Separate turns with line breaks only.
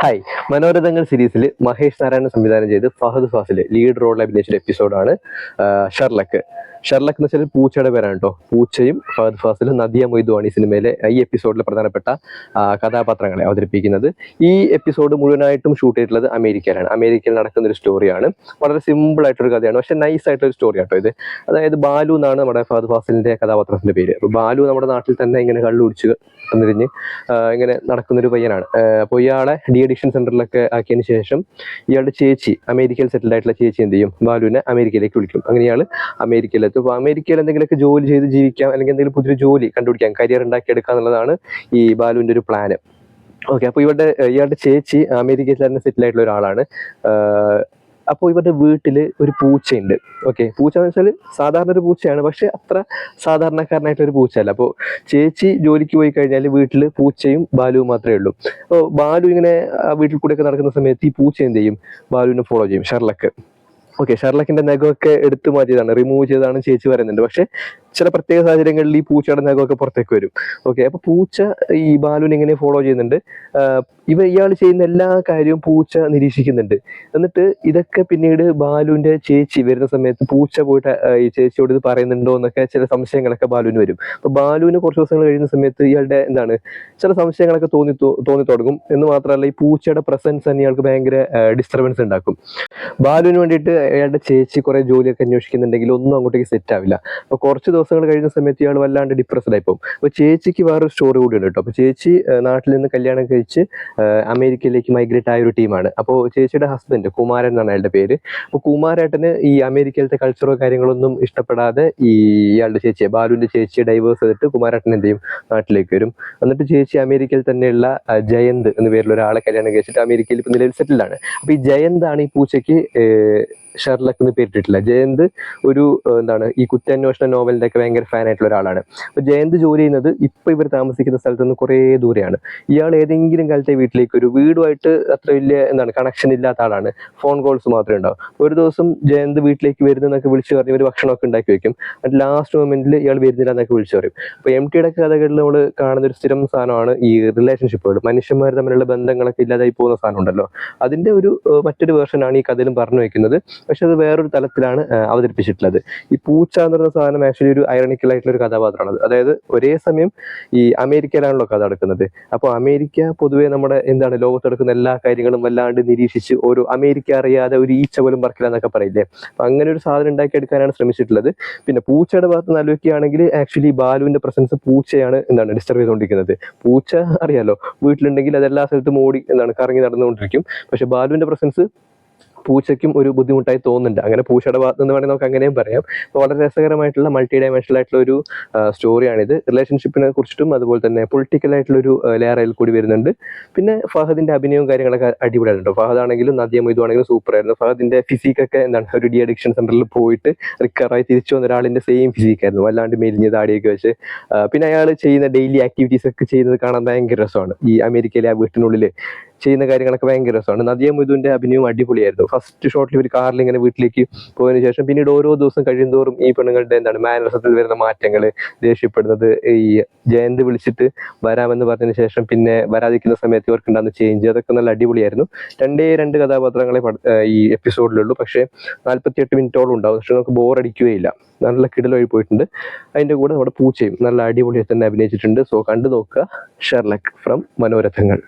Hi, മനോരഥങ്ങൾ സീരീസിൽ മഹേഷ് നാരായണൻ സംവിധാനം ചെയ്ത് ഫഹദ് ഫാസിൽ ലീഡ് റോളിൽ അഭിനയിച്ച എപ്പിസോഡാണ് ഷെർലക്ക്. ഷെർലക്ക് എന്ന് വെച്ചാൽ പൂച്ചയുടെ പേരാണ് കേട്ടോ. പൂച്ചയും ഫഹദ് ഫാസിലും നദിയ മൊയ്തുമാണ് ഈ സിനിമയിലെ ഈ എപ്പിസോഡിലെ പ്രധാനപ്പെട്ട കഥാപാത്രങ്ങളെ അവതരിപ്പിക്കുന്നത്. ഈ എപ്പിസോഡ് മുഴുവനായിട്ടും ഷൂട്ട് ചെയ്തിട്ടുള്ളത് അമേരിക്കയിലാണ്. അമേരിക്കയിൽ നടക്കുന്ന ഒരു സ്റ്റോറിയാണ്. വളരെ സിമ്പിൾ ആയിട്ടൊരു കഥയാണ്, പക്ഷെ നൈസ് ആയിട്ടൊരു സ്റ്റോറി ആട്ടോ ഇത്. അതായത് ബാലു എന്നാണ് നമ്മുടെ ഫഹദ് ഫാസിലിന്റെ കഥാപാത്രത്തിന്റെ പേര്. അപ്പോൾ ബാലു നമ്മുടെ നാട്ടിൽ തന്നെ ഇങ്ങനെ കള്ളു കുടിച്ച് തിരിഞ്ഞ് ഇങ്ങനെ നടക്കുന്നൊരു പയ്യനാണ്. അപ്പോൾ ഇയാളെ ഡി അഡിക്ഷൻ സെന്ററിലൊക്കെ ആക്കിയതിന് ശേഷം ഇയാളുടെ ചേച്ചി, അമേരിക്കയിൽ സെറ്റിൽഡ് ആയിട്ടുള്ള ചേച്ചി എന്ത് ചെയ്യും, ബാലുവിനെ അമേരിക്കയിലേക്ക് വിളിക്കും. അങ്ങനെ ഇയാൾ അമേരിക്കയിലെത്തും. അപ്പോൾ അമേരിക്കയിൽ എന്തെങ്കിലുമൊക്കെ ജോലി ചെയ്ത് ജീവിക്കാം, അല്ലെങ്കിൽ എന്തെങ്കിലും പുതിയൊരു ജോലി കണ്ടുപിടിക്കാം, കരിയർ ഉണ്ടാക്കിയെടുക്കുക എന്നുള്ളതാണ് ഈ ബാലുവിൻ്റെ ഒരു പ്ലാന്. ഓക്കെ, അപ്പോൾ ഇയാളുടെ ചേച്ചി അമേരിക്കയിൽ തന്നെ സെറ്റിൽ ആയിട്ടുള്ള ഒരാളാണ്. അപ്പോൾ ഇവരുടെ വീട്ടിൽ ഒരു പൂച്ചയുണ്ട്. ഓക്കെ, പൂച്ച എന്ന് വെച്ചാൽ സാധാരണ ഒരു പൂച്ചയാണ്, പക്ഷെ അത്ര സാധാരണക്കാരനായിട്ടൊരു പൂച്ചയല്ല. അപ്പോൾ ചേച്ചി ജോലിക്ക് പോയി കഴിഞ്ഞാൽ വീട്ടിൽ പൂച്ചയും ബാലുവും മാത്രമേ ഉള്ളൂ. അപ്പോൾ ബാലു ഇങ്ങനെ വീട്ടിൽ കൂടെയൊക്കെ നടക്കുന്ന സമയത്ത് ഈ പൂച്ച എന്ത് ചെയ്യും, ബാലുവിനെ ഫോളോ ചെയ്യും, ഷെർലക്ക്. ഓക്കെ, ഷെർലക്കിന്റെ നഖമൊക്കെ എടുത്തു മാറ്റിയതാണ്, റിമൂവ് ചെയ്തതാണ് ചേച്ചി പറയുന്നുണ്ട്. പക്ഷെ ചില പ്രത്യേക സാഹചര്യങ്ങളിൽ ഈ പൂച്ചയുടെ നഖമൊക്കെ പുറത്തേക്ക് വരും. ഓക്കെ, അപ്പൊ പൂച്ച ഈ ബാലുവിനെ ഇങ്ങനെ ഫോളോ ചെയ്യുന്നുണ്ട്. ഇയാൾ ചെയ്യുന്ന എല്ലാ കാര്യവും പൂച്ച നിരീക്ഷിക്കുന്നുണ്ട്. എന്നിട്ട് ഇതൊക്കെ പിന്നീട് ബാലുവിന്റെ ചേച്ചി വരുന്ന സമയത്ത് പൂച്ച പോയിട്ട് ഈ ചേച്ചിയോട് ഇത് പറയുന്നുണ്ടോ എന്നൊക്കെ ചില സംശയങ്ങളൊക്കെ ബാലുവിന് വരും. അപ്പൊ ബാലുവിന് കുറച്ച് ദിവസങ്ങൾ കഴിയുന്ന സമയത്ത് ഇയാളുടെ ചില സംശയങ്ങളൊക്കെ തോന്നി തുടങ്ങും. എന്ന് മാത്രമല്ല, ഈ പൂച്ചയുടെ പ്രസൻസ് തന്നെ ഇയാൾക്ക് ഭയങ്കര ഡിസ്റ്റർബൻസ് ഉണ്ടാക്കും. ബാലുവിന് വേണ്ടിയിട്ട് അയാളുടെ ചേച്ചി കുറെ ജോലിയൊക്കെ അന്വേഷിക്കുന്നുണ്ടെങ്കിൽ ഒന്നും അങ്ങോട്ടേക്ക് സെറ്റ് ആവില്ല. അപ്പൊ കുറച്ച് ദിവസങ്ങൾ കഴിയുന്ന സമയത്ത് ഇയാൾ വല്ലാണ്ട് ഡിപ്രസ്ഡ് ആയിപ്പോകും. അപ്പൊ ചേച്ചിക്ക് വേറൊരു സ്റ്റോറി കൂടി ഉണ്ട് കേട്ടോ. അപ്പൊ ചേച്ചി നാട്ടിൽ നിന്ന് കല്യാണം കഴിച്ച് അമേരിക്കയിലേക്ക് മൈഗ്രേറ്റ് ആയ ഒരു ടീമാണ്. അപ്പോൾ ചേച്ചിയുടെ ഹസ്ബൻഡ് കുമാരൻ എന്നാണ് അയാളുടെ പേര്. അപ്പോൾ കുമാരേട്ടന് ഈ അമേരിക്കയിലത്തെ കൾച്ചറോ കാര്യങ്ങളൊന്നും ഇഷ്ടപ്പെടാതെ ഇയാളുടെ ചേച്ചിയെ, ബാലുവിന്റെ ചേച്ചിയെ ഡൈവേഴ്സ് ചെയ്തിട്ട് കുമാരേട്ടൻ എന്ത് ചെയ്യും, നാട്ടിലേക്ക് വരും. എന്നിട്ട് ചേച്ചി അമേരിക്കയിൽ തന്നെയുള്ള ജയന്ത് എന്ന പേരിൽ ഒരാളെ കല്യാണം കഴിച്ചിട്ട് അമേരിക്കയിൽ ഇപ്പം നിലവിൽ സെറ്റിൽഡാണ്. അപ്പൊ ഈ ജയന്താണ് ഈ പൂച്ചയ്ക്ക് ഷെർലക്ക് എന്ന് പേരിട്ടിട്ടില്ല. ജയന്ത് ഒരു ഈ കുറ്റാന്വേഷണ നോവലിന്റെ ഒക്കെ ഭയങ്കര ഫാൻ ആയിട്ടുള്ള ഒരാളാണ്. അപ്പൊ ജയന്ത് ജോലി ചെയ്യുന്നത് ഇപ്പൊ ഇവർ താമസിക്കുന്ന സ്ഥലത്ത് നിന്ന് കുറേ ദൂരെയാണ്. ഇയാൾ ഏതെങ്കിലും കാലത്തെ വീട്ടിലേക്ക് ഒരു വീടുമായിട്ട് അത്ര വലിയ കണക്ഷൻ ഇല്ലാത്ത ആളാണ്. ഫോൺ കോൾസ് മാത്രമേ ഉണ്ടാവും. ഒരു ദിവസം ജയന്ത് വീട്ടിലേക്ക് വരുന്നതെന്നൊക്കെ വിളിച്ചു പറഞ്ഞ് ഇവർ ഭക്ഷണമൊക്കെ ഉണ്ടാക്കി വെക്കും. അത് ലാസ്റ്റ് മൊമെന്റിൽ ഇയാൾ വരുന്നില്ല എന്നൊക്കെ വിളിച്ചു പറയും. അപ്പൊ MTയുടെ കഥകളിൽ നമ്മൾ കാണുന്ന ഒരു സ്ഥിരം സാധനമാണ് ഈ റിലേഷൻഷിപ്പുകൾ. മനുഷ്യന്മാർ തമ്മിലുള്ള ബന്ധങ്ങളൊക്കെ ഇല്ലാതായി പോകുന്ന സാധനം ഉണ്ടല്ലോ, അതിന്റെ മറ്റൊരു വേർഷനാണ് ഈ കഥയിലും പറഞ്ഞു വെക്കുന്നത്. പക്ഷെ അത് വേറൊരു തലത്തിലാണ് അവതരിപ്പിച്ചിട്ടുള്ളത്. ഈ പൂച്ച എന്ന് പറയുന്ന സാധനം ആക്ച്വലി ഒരു ഐറണിക്കൽ ആയിട്ടുള്ള ഒരു കഥാപാത്രമാണ്. അതായത് ഒരേ സമയം ഈ അമേരിക്കയിലാണല്ലോ കഥ നടക്കുന്നത്. അപ്പോൾ അമേരിക്ക പൊതുവെ നമ്മുടെ ലോകത്ത് നടക്കുന്ന എല്ലാ കാര്യങ്ങളും വല്ലാണ്ട് നിരീക്ഷിച്ച് അമേരിക്ക അറിയാതെ ഒരു ഈച്ച പോലും പറക്കില്ല എന്നൊക്കെ പറയില്ലേ. അപ്പൊ അങ്ങനെ ഒരു സാധനം ഉണ്ടാക്കിയെടുക്കാനാണ് ശ്രമിച്ചിട്ടുള്ളത്. പിന്നെ പൂച്ചയുടെ ഭാഗത്ത് നിന്ന് ആലോചിക്കുകയാണെങ്കിൽ ആക്ച്വലി ബാലുവിന്റെ പ്രസൻസ് പൂച്ചയാണ് ഡിസ്റ്റർബ് ചെയ്തുകൊണ്ടിരിക്കുന്നത്. പൂച്ച അറിയാലോ, വീട്ടിലുണ്ടെങ്കിൽ അത് എല്ലാ സ്ഥലത്തും ഓടി കറങ്ങി നടന്നുകൊണ്ടിരിക്കും. പക്ഷെ ബാലുവിന്റെ പ്രസൻസ് പൂച്ചയ്ക്കും ഒരു ബുദ്ധിമുട്ടായി തോന്നുന്നുണ്ട്. അങ്ങനെ പൂച്ചയുടെ ഭാഗത്ത് നിന്ന് വേണമെങ്കിൽ നമുക്ക് അങ്ങനെയും പറയാം. അപ്പോൾ വളരെ രസകരമായിട്ടുള്ള മൾട്ടി ഡയമെൻഷണൽ ആയിട്ടുള്ള ഒരു സ്റ്റോറിയാണിത്. റിലേഷൻഷിപ്പിനെ കുറിച്ചിട്ടും അതുപോലെ തന്നെ പൊളിറ്റിക്കൽ ആയിട്ടുള്ള ഒരു ലെയർ അതിൽ കൂടി വരുന്നുണ്ട്. പിന്നെ ഫഹദിന്റെ അഭിനയവും കാര്യങ്ങളൊക്കെ അടിപൊളിയായിട്ടുണ്ട്. ഫഹദ് ആണെങ്കിലും നദിയ മൊയ്തു ആണെങ്കിലും സൂപ്പർ ആയിരുന്നു. ഫഹദിന്റെ ഫിസിക്കൊക്കെ ഒരു ഡി അഡിക്ഷൻ സെന്ററിൽ പോയിട്ട് റിക്കവറായി തിരിച്ചു വന്ന ഒരാളിന്റെ സെയിം ഫിസിക്കായിരുന്നു, വല്ലാണ്ട് മെലിഞ്ഞ് താടിയൊക്കെ വെച്ച്. പിന്നെ അയാൾ ചെയ്യുന്ന ഡെയിലി ആക്ടിവിറ്റീസ് ഒക്കെ ചെയ്യുന്നത് കാണാൻ ഭയങ്കര രസമാണ്. ഈ അമേരിക്കയിലെ ആ വീട്ടിനുള്ളിൽ ചെയ്യുന്ന കാര്യങ്ങളൊക്കെ ഭയങ്കര രസമാണ്. നദിയ മൊയ്തുവിന്റെ അഭിനയവും അടിപൊളിയായിരുന്നു. ഫസ്റ്റ് ഷോട്ടിൽ ഒരു കാറിൽ ഇങ്ങനെ വീട്ടിലേക്ക് പോയതിനു ശേഷം പിന്നീട് ഓരോ ദിവസം കഴിയുന്തോറും ഈ പെണ്ണുങ്ങളുടെ മാനസത്തിൽ വരുന്ന മാറ്റങ്ങൾ, ദേഷ്യപ്പെടുന്നത്, ഈ ജയന്ത് വിളിച്ചിട്ട് വരാമെന്ന് പറഞ്ഞതിന് ശേഷം പിന്നെ വരാതിരിക്കുന്ന സമയത്ത് ഇവർക്ക് ഉണ്ടാകുന്ന ചേഞ്ച്, അതൊക്കെ നല്ല അടിപൊളിയായിരുന്നു. രണ്ട് കഥാപാത്രങ്ങളെ ഈ എപ്പിസോഡിലുള്ളൂ, പക്ഷേ 48 മിനിറ്റോളം ഉണ്ടാവും. പക്ഷെ നമുക്ക് ബോർ അടിക്കുകയില്ല. നല്ല കിടലൊഴി പോയിട്ടുണ്ട്. അതിന്റെ കൂടെ നമ്മുടെ പൂച്ചയും നല്ല അടിപൊളിയായി തന്നെ അഭിനയിച്ചിട്ടുണ്ട്. സോ കണ്ടു നോക്കുക, ഷെർലക്ക് ഫ്രം മനോരഥങ്ങൾ.